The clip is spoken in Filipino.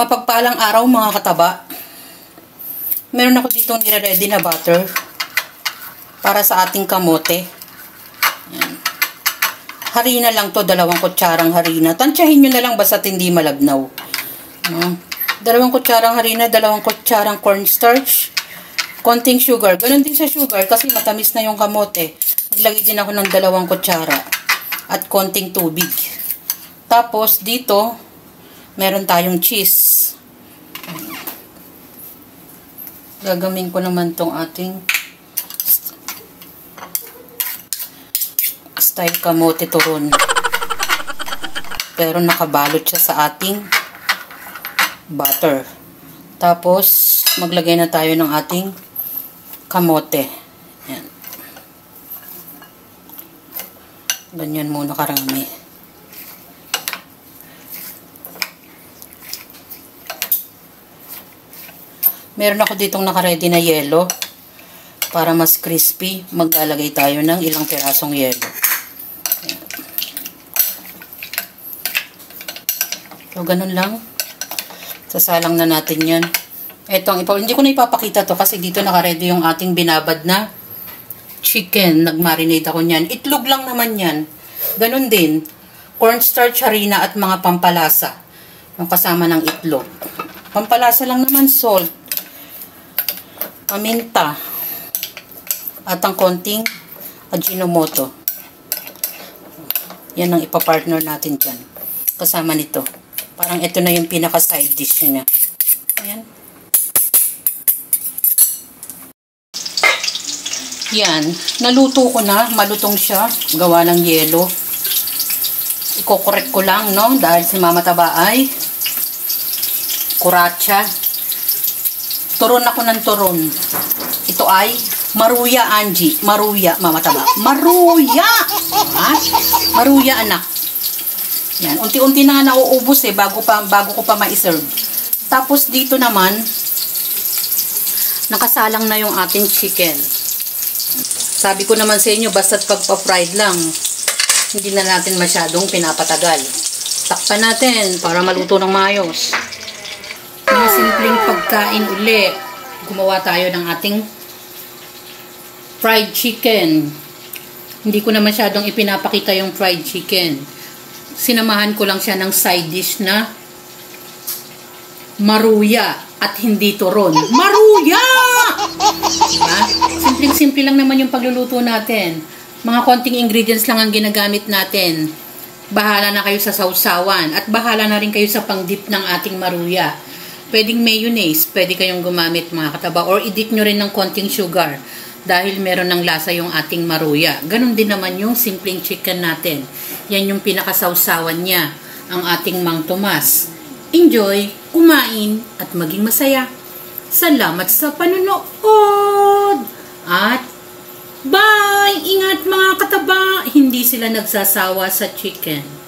Mapagpalang araw mga kataba. Meron ako ditong nire-ready na butter para sa ating kamote. Yan. Harina lang to, 2 kutsarang harina. Tansyahin nyo na lang basta't hindi malabnaw. 2 kutsarang harina, 2 kutsarang cornstarch, konting sugar. Ganon din sa sugar kasi matamis na yung kamote. Naglagay din ako ng 2 kutsara at konting tubig. Tapos dito, meron tayong cheese. Gagamin ko naman tong ating style kamote turon. Pero nakabalot siya sa ating butter. Tapos, maglagay na tayo ng ating kamote. Yan. Ganyan muna karami. Meron ako ditong naka-ready na yelo para mas crispy. Maglalagay tayo ng ilang pirasong yelo. So, ganun lang. Sasalang na natin yan. Hindi ko na ipapakita to kasi dito naka-ready yung ating binabad na chicken. Nag-marinate ako niyan. Itlog lang naman yan. Ganun din. Cornstarch, harina at mga pampalasa. Yung kasama ng itlog. Pampalasa lang naman, salt, paminta, at ang konting Ajinomoto. Yan ang ipapartner natin dyan. Kasama nito. Parang ito na yung pinaka-side dish niya. Ayan. Yan. Naluto ko na. Malutong siya. Gawa ng yelo. Iko-correct ko lang, no? Dahil si Mama Taba ay kuratsa. Turon ako ng turon. Ito ay Maruya, Angie. Maruya, Mama Taba. Maruya! Ha? Maruya, anak. Yan. Unti-unti na nga nauubos bago ko pa ma-serve. Tapos dito naman, nakasalang na yung ating chicken. Sabi ko naman sa inyo, basta't pagpa-fried lang, hindi na natin masyadong pinapatagal. Takpan natin para maluto ng maayos. Mga simpleng pagkain uli. Gumawa tayo ng ating fried chicken. Hindi ko na masyadong ipinapakita yung fried chicken. Sinamahan ko lang siya ng side dish na maruya at hindi turon. Maruya! Diba? Simpleng-simple lang naman yung pagluluto natin. Mga konting ingredients lang ang ginagamit natin. Bahala na kayo sa sausawan at bahala na rin kayo sa pang-dip ng ating maruya. Pwedeng mayonnaise, pwede kayong gumamit mga kataba, or i-dip nyo rin ng konting sugar dahil meron ng lasa yung ating maruya. Ganon din naman yung simpleng chicken natin. Yan yung pinakasawsawan niya, ang ating Mang Tomas. Enjoy, kumain, at maging masaya. Salamat sa panonood! At bye! Ingat mga kataba! Hindi sila nagsasawa sa chicken.